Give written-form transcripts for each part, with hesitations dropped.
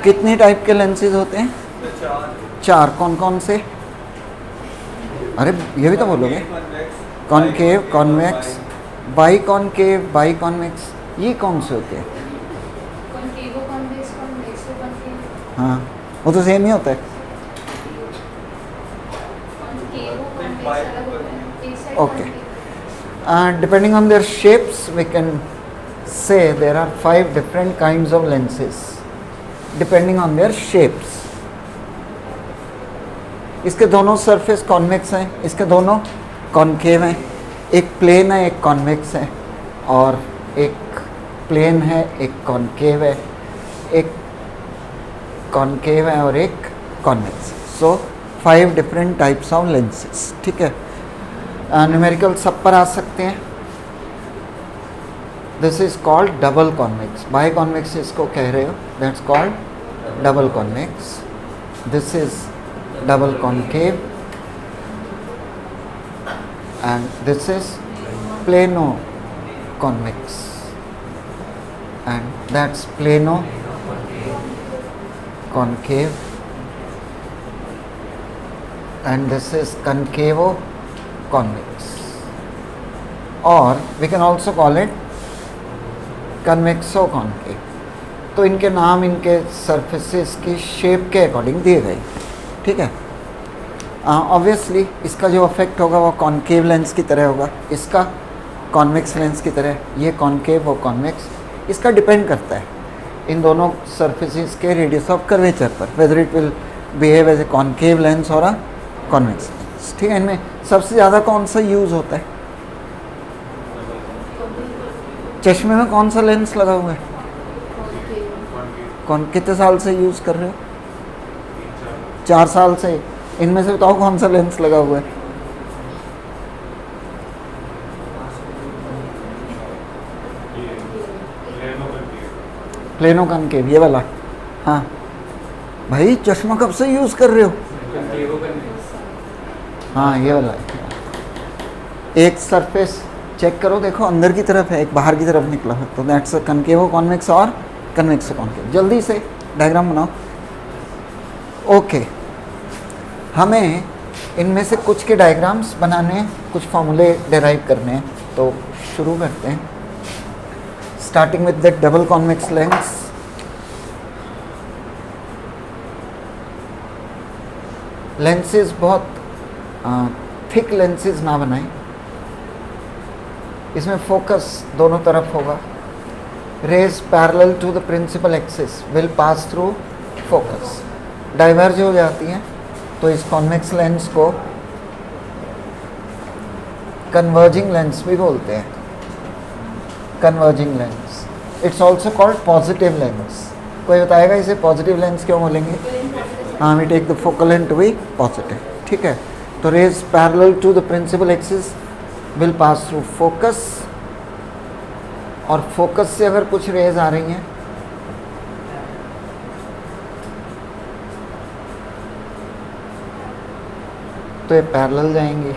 कितने टाइप के लेंसेज होते हैं? चार। कौन कौन से? अरे ये भी तो बोलोगे। Concave, convex, by concave, by convex, ये कौन से होते हैं? हाँ, वो तो सेम ही होता है। Okay. Depending on their shapes, we can say there are 5 different kinds of lenses, depending on their shapes. इसके दोनों सरफेस कॉन्वेक्स हैं, इसके दोनों कॉनकेव हैं। एक प्लेन है, एक कॉन्वेक्स है, और एक प्लेन है, एक कॉनकेव है, एक कॉनकेव है और एक convex. So 5 different types of lenses. ठीक है, न्यूमेरिकल सब पर आ सकते हैं। This is called double convex. By convex इसको कह रहे हो, that's called double convex. This is double concave and this is plano convex and that's plano concave and this is concavo convex, or we can also call it convexo concave। तो इनके नाम इनके surfaces की shape के according दिए गए। ठीक है, ऑब्वियसली इसका जो इफेक्ट होगा वो कॉनकेव लेंस की तरह होगा, इसका कॉन्वेक्स लेंस की तरह। ये कॉनकेव वो कॉन्वेक्स, इसका डिपेंड करता है इन दोनों सरफेसेस के रेडियस ऑफ कर्वेचर पर, whether it will behave as a concave lens और अ कॉन्वेक्स लेंस। ठीक है, इनमें सबसे ज़्यादा कौन सा यूज़ होता है? चश्मे में कौन सा लेंस लगा हुआ है? कितने साल से यूज़ कर रहे हो? 4 साल से। इनमें से बताओ कौन सा लेंस लगा हुआ है? प्लेनो कॉनकेव, ये वाला। हाँ भाई, चश्मा कब से यूज़ कर रहे हो? हाँ, ये वाला है। एक सरफेस चेक करो, देखो अंदर की तरफ है, एक बाहर की तरफ निकला है, तो दैट्स कनकेवो कॉन्वेक्स और कन्वेक्सो कॉन्केव। जल्दी से डायग्राम बनाओ। ओके, हमें इनमें से कुछ के डायग्राम्स बनाने हैं, कुछ फॉर्मूले डिराइव करने हैं, तो शुरू करते हैं। Starting with the double convex lens. Lenses बहुत थिक लेंसेज ना बनाएं, इसमें फोकस दोनों तरफ होगा। Rays parallel to the principal axis will pass through focus. Diverge हो जाती हैं तो इस कॉन्वेक्स लेंस को कन्वर्जिंग लेंस भी बोलते हैं। Converging lens, it's also called positive lens. कोई बताएगा इसे पॉजिटिव लेंस क्यों बोलेंगे? हाँ, we take the focal length to be positive. ठीक है, तो rays parallel to the principal axis will pass through focus, और फोकस से अगर कुछ रेज आ रही हैं तो ये पैरेलल जाएंगी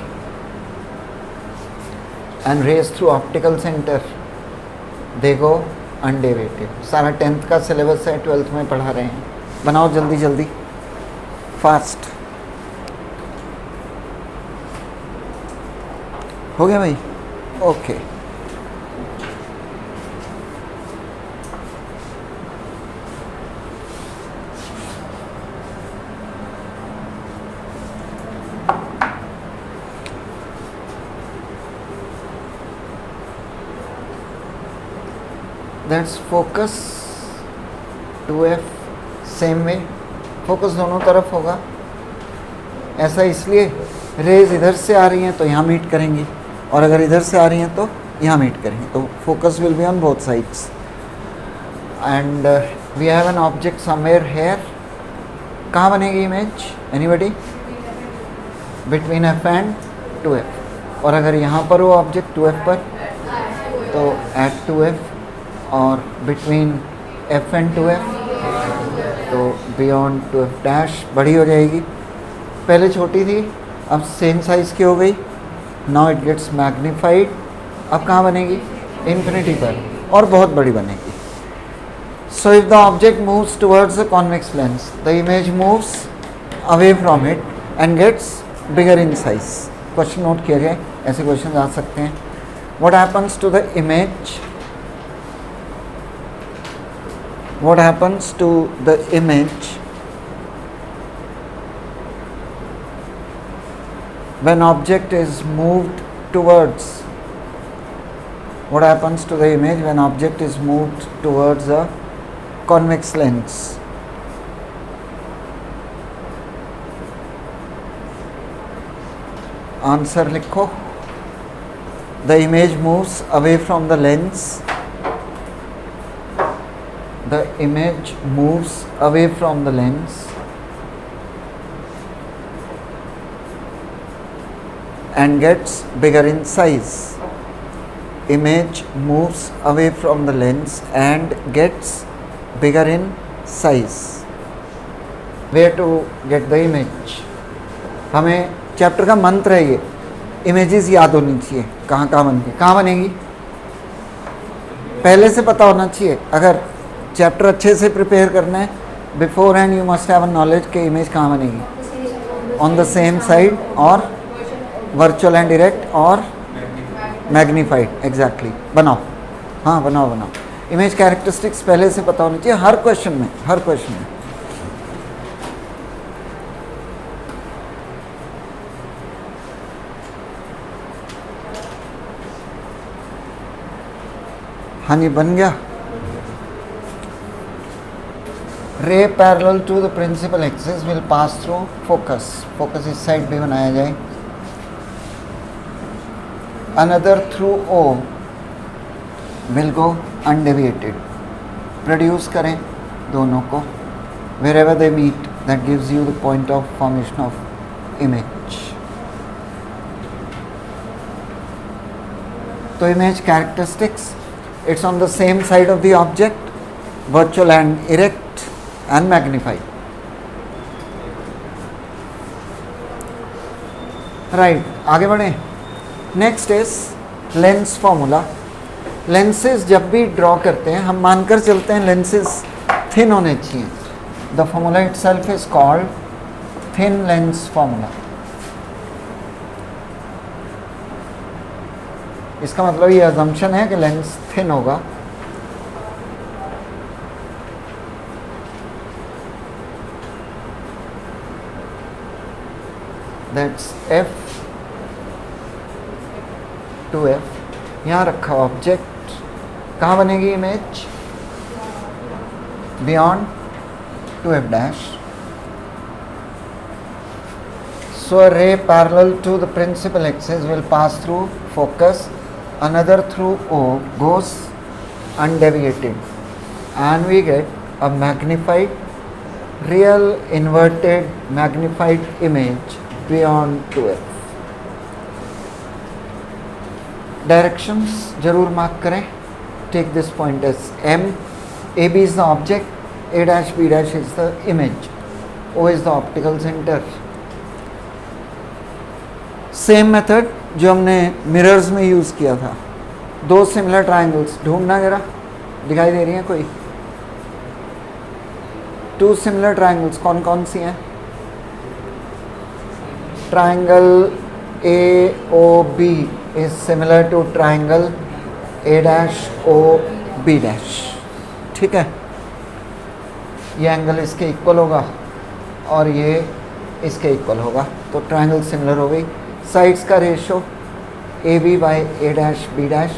and rays through optical centre they go undeviated. सारा 10th का सिलेबस है, 12th में पढ़ा रहे हैं। बनाओ जल्दी जल्दी, फास्ट। हो गया भाई? Okay, that's focus 2f। Same way focus दोनों तरफ होगा। ऐसा इसलिए रेज इधर से आ रही हैं तो यहाँ मीट करेंगी, और अगर इधर से आ रही हैं तो यहाँ मीट करेंगे, तो focus will be on both sides. And we have an object somewhere here. कहाँ बनेगी image? Anybody? Between f and 2f। और अगर यहाँ पर हो ऑब्जेक्ट 2f पर, तो एट 2f, और बिटवीन f एंड 2f, तो बियॉन्ड 2f डैश। बड़ी हो जाएगी, पहले छोटी थी, अब सेम साइज़ की हो गई। Now it gets magnified. अब कहाँ बनेगी? इन्फिनिटी पर, और बहुत बड़ी बनेगी। So if the object moves towards the convex lens, the image moves away from it and gets bigger in size. Question note किया जाए, ऐसे क्वेश्चन आ सकते हैं. What happens to the image? What happens to the image when object is moved towards? What happens to the image when object is moved towards a convex lens? Answer लिखो. The image moves away from the lens. The image moves away from the lens and gets bigger in size. Image moves away from the lens and gets bigger in size. Where to get the image? हमें chapter का मंत्र है ये, images याद होनी चाहिए. कहाँ कहाँ बनती है, कहाँ बनेगी पहले से पता होना चाहिए. अगर चैप्टर अच्छे से प्रिपेयर करना है, before hand you must have a knowledge कि इमेज कहाँ बनेगी. ऑन द सेम साइड और वर्चुअल एंड डायरेक्ट और मैग्नीफाइड. एग्जैक्टली. बनाओ, हाँ बनाओ बनाओ. इमेज कैरेक्टरिस्टिक्स पहले से पता होनी चाहिए हर क्वेश्चन में, हर क्वेश्चन में. हाँ जी, बन गया. Ray parallel to the principal axis will pass through focus. Focus इस साइड भी बनाया जाए. Another through O will go undeviated. Produce करें दोनों को. Wherever they meet that gives you the point of formation of image. तो image characteristics, it's on the same side of the object, virtual and erect and magnified. Right, आगे बढ़े. Next is lens formula. Lenses जब भी draw करते हैं हम मानकर चलते हैं लेंसेज थिन होने चाहिए. The formula itself is called thin lens formula. इसका मतलब ये अजम्पशन है कि लेंस थिन होगा. That's F two F. यहाँ रखा ऑब्जेक्ट, कहाँ बनेगी image? Beyond two F dash. So a ray parallel to the principal axis will pass through focus. Another through O goes undeviated, and we get a magnified, real inverted magnified image beyond 2f. Directions जरूर mark करें. Take this point as M. AB is the object, A dash B dash is the image, O is the optical center. Same method जो हमने mirrors में use किया था. दो similar triangles ढूंढना जरा, दिखाई दे रही हैं कोई? टू सिमिलर ट्राइंगल्स कौन कौन सी हैं? Triangle A O B is similar to triangle A dash O B dash. ठीक है, ये एंगल इसके इक्वल होगा और ये इसके इक्वल होगा, तो ट्राइंगल सिमिलर हो गई. साइड्स का ratio A B by A dash B dash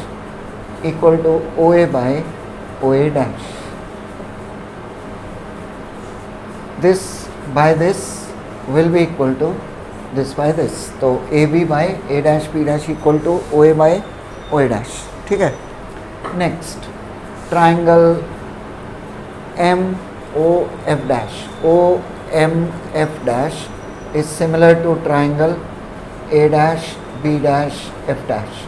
equal to O A by O A dash. This by this will be equal to this by this. तो A B by A dash B dash equal to O A by O A dash. ठीक है. Next triangle M O F dash. O M F dash is similar to triangle A dash B dash F dash.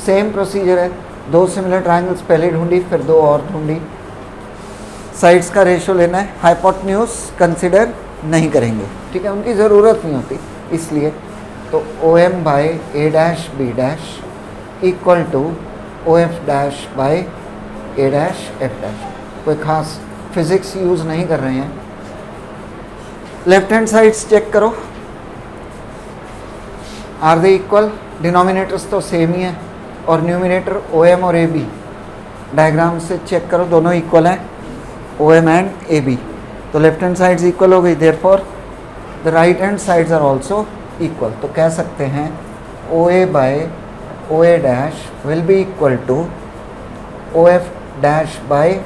Same procedure है. दो similar triangles पहले ढूंढी, फिर दो और ढूंढी. साइड्स का रेशो लेना है. हाइपोटेन्यूज कंसिडर नहीं करेंगे, ठीक है, उनकी ज़रूरत नहीं होती इसलिए. तो O M by A dash B dash equal to O F dash by A dash F dash. कोई ख़ास फिजिक्स यूज़ नहीं कर रहे हैं। लेफ्ट हैंड साइड्स चेक करो, आर दे इक्वल? डिनोमिनेटर्स तो सेम ही है और न्यूमिनेटर ओ एम और ए बी, डायग्राम से चेक करो दोनों इक्वल हैं, O M and A B. तो लेफ्ट हैंड साइड्स इक्वल हो गई, therefore the right hand sides are also equal. तो कह सकते हैं O A by O A dash will be equal to O F dash by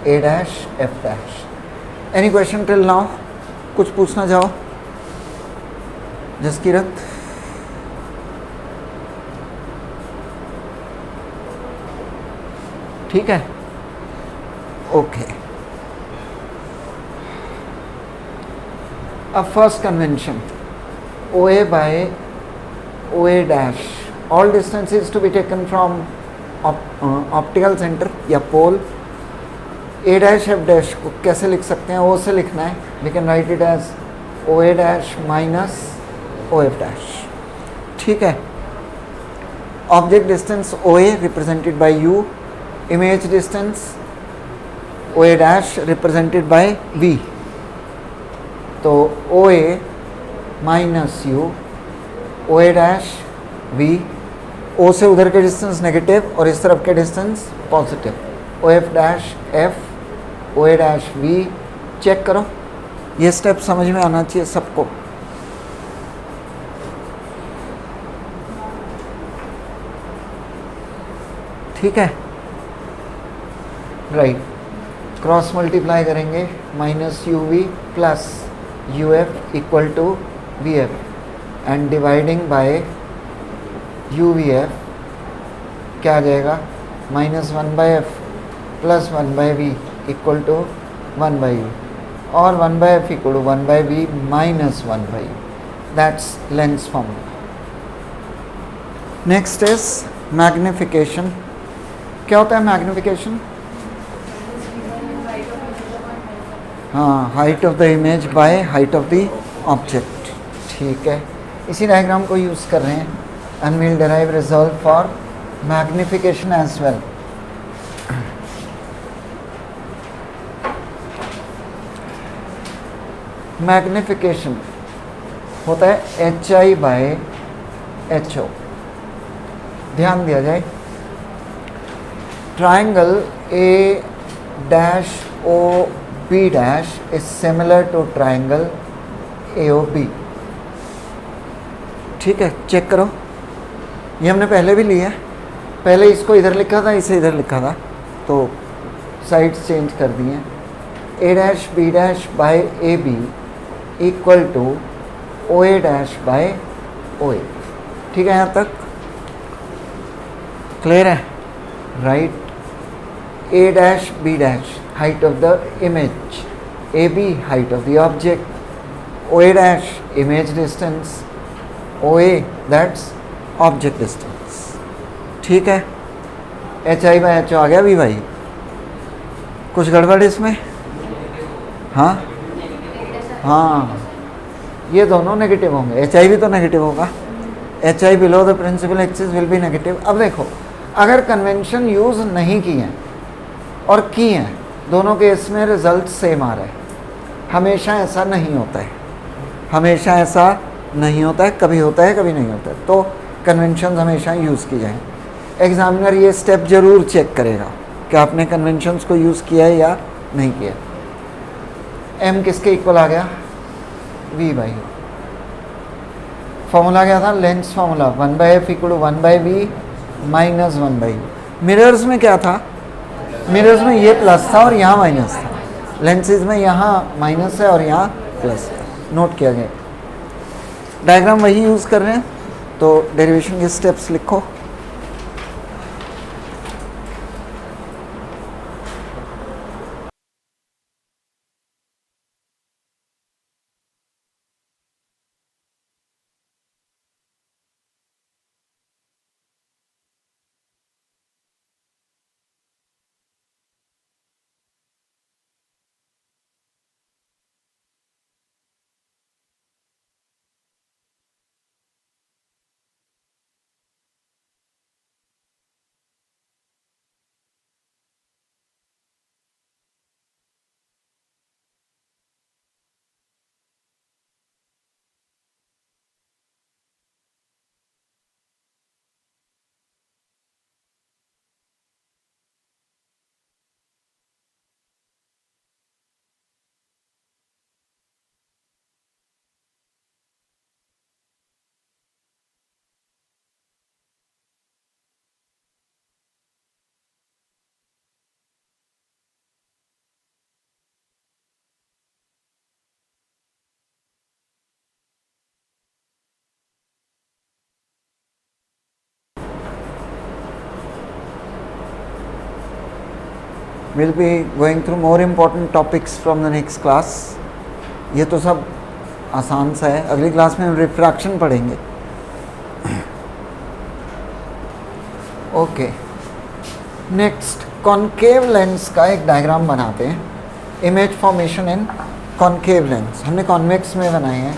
A dash F dash. Any question till now? कुछ पूछना चाहो जसकीरत? ठीक है, ओके। अब first convention, O A by O A dash, all distance is to be taken from optical centre या pole. A dash F dash को कैसे लिख सकते हैं? ओ से लिखना है, we can write it as O A dash minus O F dash. ठीक है। Object distance O A represented by U, image distance O A dash represented by V. तो O A minus U, O A dash V, O से उधर के distance negative और इस तरफ के distance positive, O F dash F, O A dash V. Check करो, ये स्टेप समझ में आना चाहिए सबको। ठीक है, राइट। क्रॉस मल्टीप्लाई करेंगे, minus U V plus U F equal to V F and dividing by U V F क्या आ जाएगा? Minus one by F plus one by V equal to one by U, और one by F equal to one by V minus one by U. That's lens formula. Next is magnification. क्या होता है magnification? हाँ, height of the image by height of the object. ठीक है, इसी diagram को use कर रहे हैं and will derive result for magnification as well. Magnification होता है H I by H O. ध्यान दिया जाए, triangle A dash O B dash is similar to triangle A O B. ठीक है, चेक करो, ये हमने पहले भी लिया है। पहले इसको इधर लिखा था, इसे इधर लिखा था, तो साइड्स चेंज कर दिए। A dash B dash by A B equal to O A dash by O A. ठीक है, यहाँ तक क्लियर है? Right. A dash B dash height of the image, A B height of the object, O A dash image distance, O A that's object distance. ठीक है, H I by H O आ गया भी भाई? कुछ गड़बड़ इसमें? हाँ हाँ, ये दोनों नेगेटिव होंगे, एच आई भी तो नेगेटिव होगा। H I below the principal axis will be negative. अब देखो, अगर कन्वेंशन यूज़ नहीं की हैं और की हैं, दोनों केस में रिजल्ट सेम आ रहा है। हमेशा ऐसा नहीं होता है, हमेशा ऐसा नहीं होता है, कभी होता है कभी नहीं होता है। तो कन्वेंशन हमेशा यूज़ की जाए। एग्जामिनर ये स्टेप जरूर चेक करेगा कि आपने कन्वेंशंस को यूज़ किया है या नहीं किया। एम किसके इक्वल आ गया? We by you. फॉर्मूला क्या था? Lens formula, one by F equal to one by V minus one by U. Mirrors में क्या था? मिरर्स में ये प्लस था और यहाँ माइनस था। लेंसेज में यहाँ माइनस है और यहाँ प्लस है, नोट किया गया। डायग्राम वही यूज़ कर रहे हैं, तो डेरिवेशन के स्टेप्स लिखो। Will be going through more important topics from the next class. ये तो सब आसान सा है, अगली क्लास में हम रिफ्रैक्शन पढ़ेंगे। ओके, नेक्स्ट कॉनकेव लेंस का एक डायग्राम बनाते हैं। Image formation in concave lens हमने कॉन्वेक्स में बनाए हैं,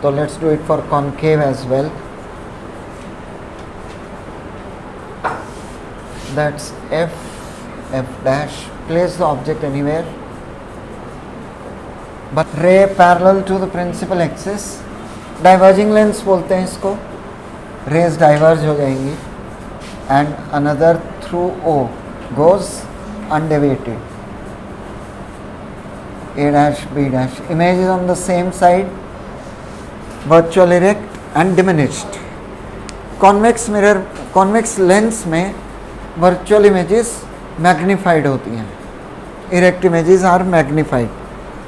तो let's do it for concave as well. That's f dash, place the object anywhere but ray parallel to the principal axis, diverging lens बोलते हैं इसको, rays diverge हो जाएंगी and another through O goes undeviated, A dash B dash, image is on the same side, virtual erect and diminished। convex mirror, convex lens में virtual images magnified होती हैं, erect images are magnified,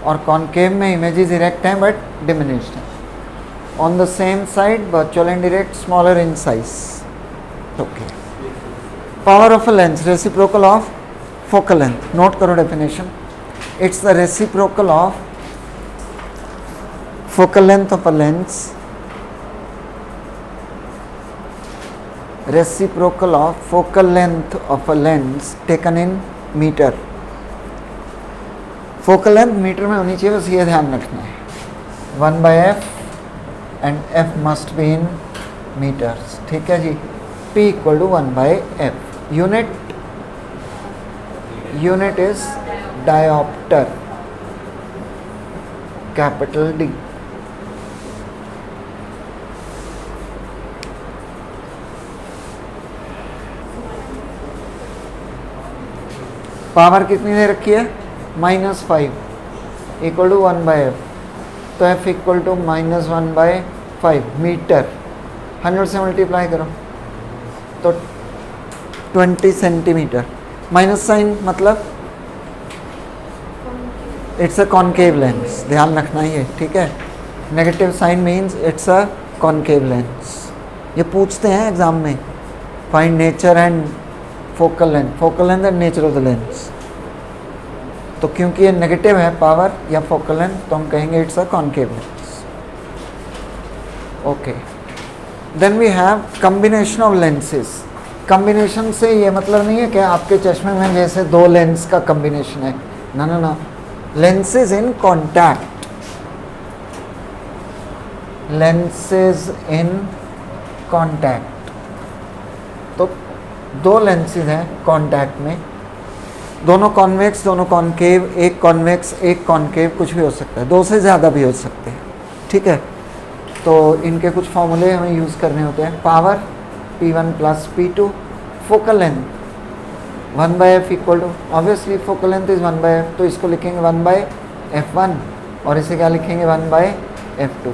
और concave में images erect हैं but diminished हैं। On the same side virtual and erect, smaller in size. Okay, power of a lens reciprocal of focal length. Note करो definition, it's the reciprocal of focal length of a lens, reciprocal of focal length of a lens taken in meter। focal length metre में होनी चाहिए, बस ये ध्यान रखना है, 1/f and f must be in meters। ठीक है जी, p equal to 1/f। unit is diopter, capital D। Power कितनी दे रखी है, -5 इक्वल टू 1/f, तो f इक्वल टू -1/5 मीटर। 100 से मल्टीप्लाई करो तो 20 सेंटीमीटर। माइनस साइन मतलब इट्स अ कॉनकेव लेंस, ध्यान रखना ही है, ठीक है। Negative sign means it's a concave lens. ये पूछते हैं एग्जाम में, find nature and focal length and nature of the lens. तो क्योंकि ये नेगेटिव है पावर या फोकल लेंथ, तो हम कहेंगे it's a concave lens. Okay, then we have combination of lenses. Combination से ये मतलब नहीं है कि आपके चश्मे में जैसे दो लेंस का कॉम्बिनेशन है, ना ना ना, lenses in contact, lenses in contact. तो दो लेंसेज हैं कांटेक्ट में, दोनों कॉन्वेक्स दोनों कॉनकेव, एक कॉन्वेक्स एक कॉनकेव, कुछ भी हो सकता है, दो से ज़्यादा भी हो सकते हैं, ठीक है। तो इनके कुछ फॉर्मूले हमें यूज़ करने होते हैं। Power P1 + P2, focal length 1/f equal to, obviously focal length is 1/f, तो इसको लिखेंगे 1/f1 और इसे क्या लिखेंगे 1/f2।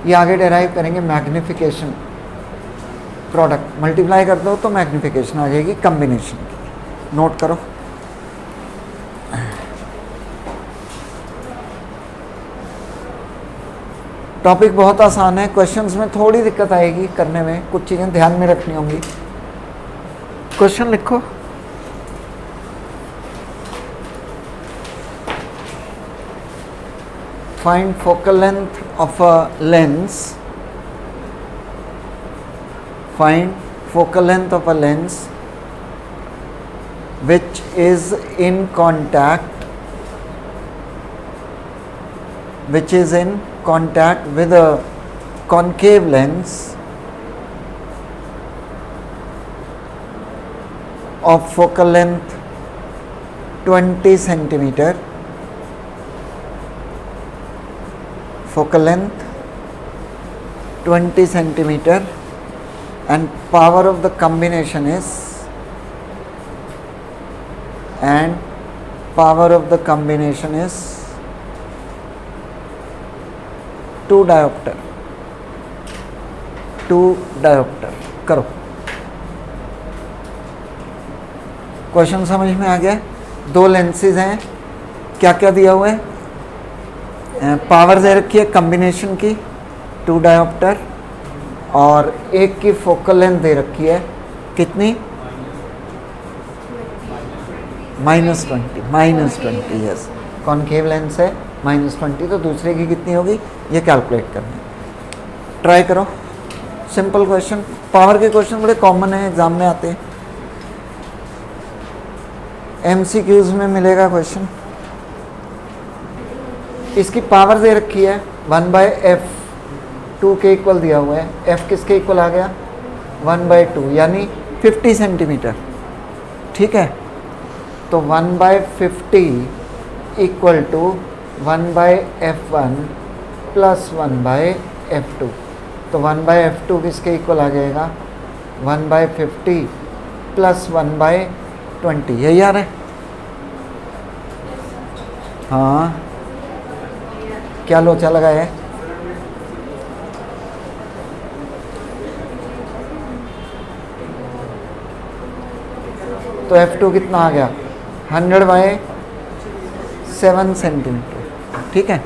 ये आगे डेराइव करेंगे मैग्नीफिकेशन, प्रोडक्ट मल्टीप्लाई कर दो तो मैग्नीफिकेशन आ जाएगी कॉम्बिनेशन की। नोट करो, टॉपिक बहुत आसान है, क्वेश्चंस में थोड़ी दिक्कत आएगी करने में, कुछ चीज़ें ध्यान में रखनी होंगी। क्वेश्चन लिखो, find focal length of a lens, find focal length of a lens which is in contact with a concave lens of focal length 20 centimeter, focal length 20 centimeter, and power of the combination is, to dioptre करो। Question समझ में आ गया? दो lenses हैं, क्या क्या दिया हुआ है, पावर दे रखी है कॉम्बिनेशन की 2 डायोप्टर, और एक की फोकल लेंथ दे रखी है कितनी -20 यस, कॉनकेव लेंस है -20, तो दूसरे की कितनी होगी ये कैलकुलेट करना है। ट्राई करो, सिंपल क्वेश्चन, पावर के क्वेश्चन बड़े कॉमन है, एग्जाम में आते हैं, MCQs में मिलेगा क्वेश्चन। इसकी पावर दे रखी है 1/f, 2 के इक्वल दिया हुआ है, f किसके इक्वल आ गया 1/2 यानी 50 सेंटीमीटर, ठीक है। तो 1/50 equal to 1/f1 plus 1/f2, तो 1/f2 किसके इक्वल आ जाएगा 1/50 प्लस 1/20, यही आ रहा है। हाँ क्या लोचा लगा है, तो F2 कितना आ गया 100/7 सेंटीमीटर, ठीक है।